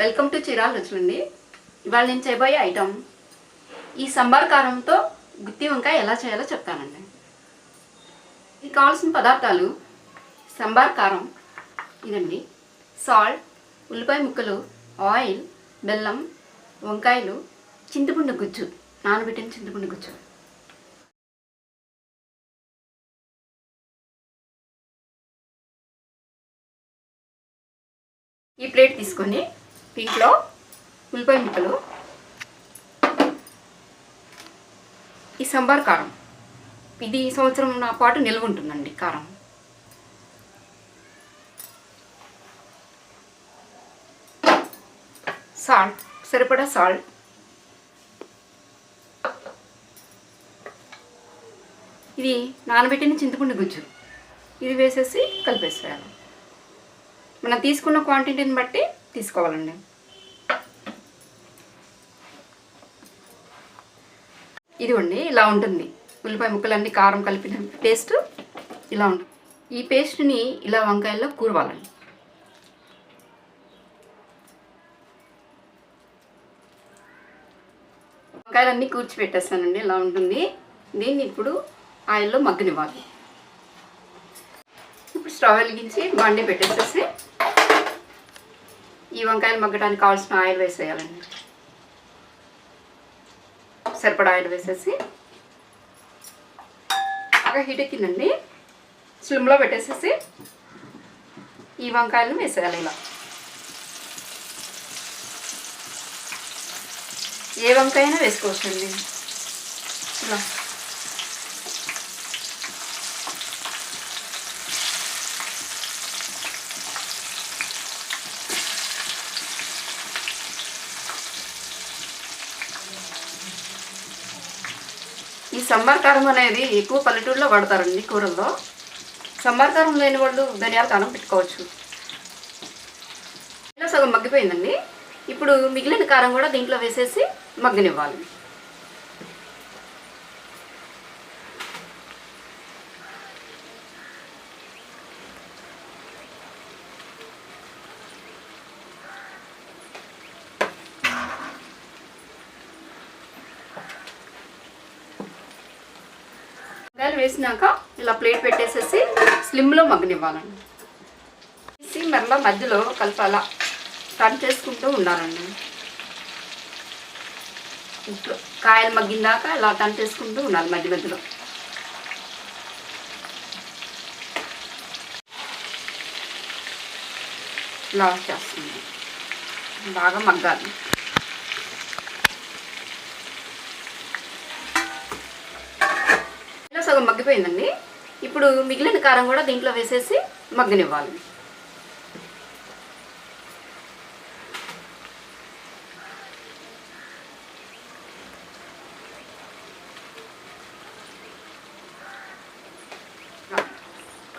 Welcome to Chirala రుచులండి. ఇవాళ నేను చేయబోయే ఐటమ్ ఈ సంబార్ కారంతో గుత్తి వంకాయ ఎలా చేయాలో చెప్తానండి. ఇది కావాల్సిన పదార్థాలు సంబార్ కారం ఇదండి, సాల్ట్, ఉల్లిపాయ ముక్కలు, ఆయిల్, బెల్లం, వంకాయలు, చింతపండు గుజ్జు, నానబెట్టిన చింతపండు గుజ్జు. ఈ ప్లేట్ తీసుకొని దీంట్లో ఉల్లిపాయ ముక్కలు, ఈ సంబార్ కారం, ఇది సంవత్సరం నా పాటు నిల్వ ఉంటుందండి కారం. సాల్ట్, సరిపడా సాల్ట్, ఇది నానబెట్టిన చింతపండు గుజ్జు, ఇది వేసేసి కలిపేసేయాలి. మనం తీసుకున్న క్వాంటిటీని బట్టి తీసుకోవాలండి. ఇదిగోండి ఇలా ఉంటుంది. ఉల్లిపాయ ముక్కలన్నీ కారం కలిపిన పేస్ట్ ఇలా ఉంటుంది. ఈ పేస్ట్ని ఇలా వంకాయల్లో కూరవాలండి. వంకాయలన్నీ కూర్చిపెట్టేస్తానండి. ఇలా ఉంటుంది. దీన్ని ఇప్పుడు ఆయిల్లో మగ్గనివ్వాలి. ఇప్పుడు స్టవ్ వెలిగించి బండి పెట్టేసేసి ఈ వంకాయలు మగ్గడానికి కావాల్సిన ఆయిల్ వేసేయాలండి. సరిపడా ఆయిల్ వేసేసి బాగా హీట్ ఎక్కిందండి, స్లిమ్లో పెట్టేసేసి ఈ వంకాయలను వేసేయాలి. ఇలా ఏ వంకాయ అయినా వేసుకోవచ్చండి. ఇలా ఈ సంబార్ కారం అనేది ఎక్కువ పల్లెటూరులో వాడతారండి కూరల్లో. సంబార్ కారం లేని వాళ్ళు ధనియాల కారం పెట్టుకోవచ్చు. ఇలా సగం మగ్గిపోయిందండి. ఇప్పుడు మిగిలిన కారం కూడా దీంట్లో వేసేసి మగ్గనివ్వాలి. వంకాయలు వేసినాక ఇలా ప్లేట్ పెట్టేసేసి స్లిమ్లో మగ్గనివ్వాలండి. వేసి మరలా మధ్యలో కలపాలా, టర్న్ చేసుకుంటూ ఉండాలండి. ఇప్పుడు కాయలు మగ్గిందాక ఇలా టర్న్ చేసుకుంటూ ఉండాలి మధ్య మధ్యలో. ఇలా చేస్తుంది, బాగా మగ్గాలి. సగం మగ్గిపోయిందండి. ఇప్పుడు మిగిలిన కారం కూడా దీంట్లో వేసేసి మగ్గనివ్వాలి.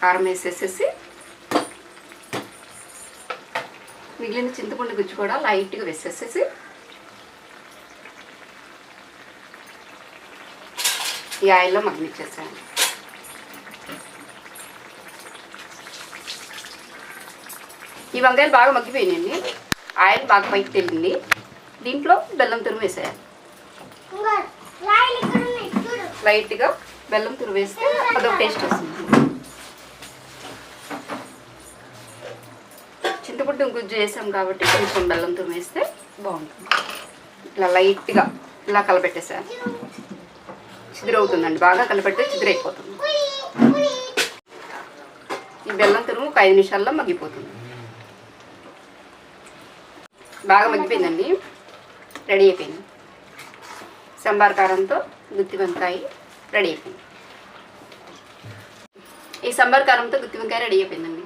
కారం వేసేసేసి మిగిలిన చింతపండు గుజ్జు కూడా లైట్గా వేసేసేసి ఈ ఆయిల్లో మగ్గనిచ్చేసాను. ఈ వంకాయలు బాగా మగ్గిపోయినాయండి, ఆయిల్ బాగా పైకి తెలింది. దీంట్లో బెల్లం తురుము వేసేయాలి. లైట్గా బెల్లం తురుము వేస్తే అదొక టేస్ట్ వస్తుంది. చింతపండు గుజ్జు వేసాం కాబట్టి కొంచెం బెల్లం తురుము వేస్తే బాగుంటుంది. ఇలా లైట్గా ఇలా కలపెట్టేసాను. చిదురవుతుందండి, బాగా కలిపెడితే చిదురైపోతుంది. ఈ బెల్లం తురుము ఒక 5 నిమిషాల్లో మగ్గిపోతుంది. బాగా మగ్గిపోయిందండి, రెడీ అయిపోయింది. సంబార్ కారంతో గుత్తి వంకాయ రెడీ అయిపోయింది. ఈ సంబార్ కారంతో గుత్తి వంకాయ రెడీ అయిపోయిందండి.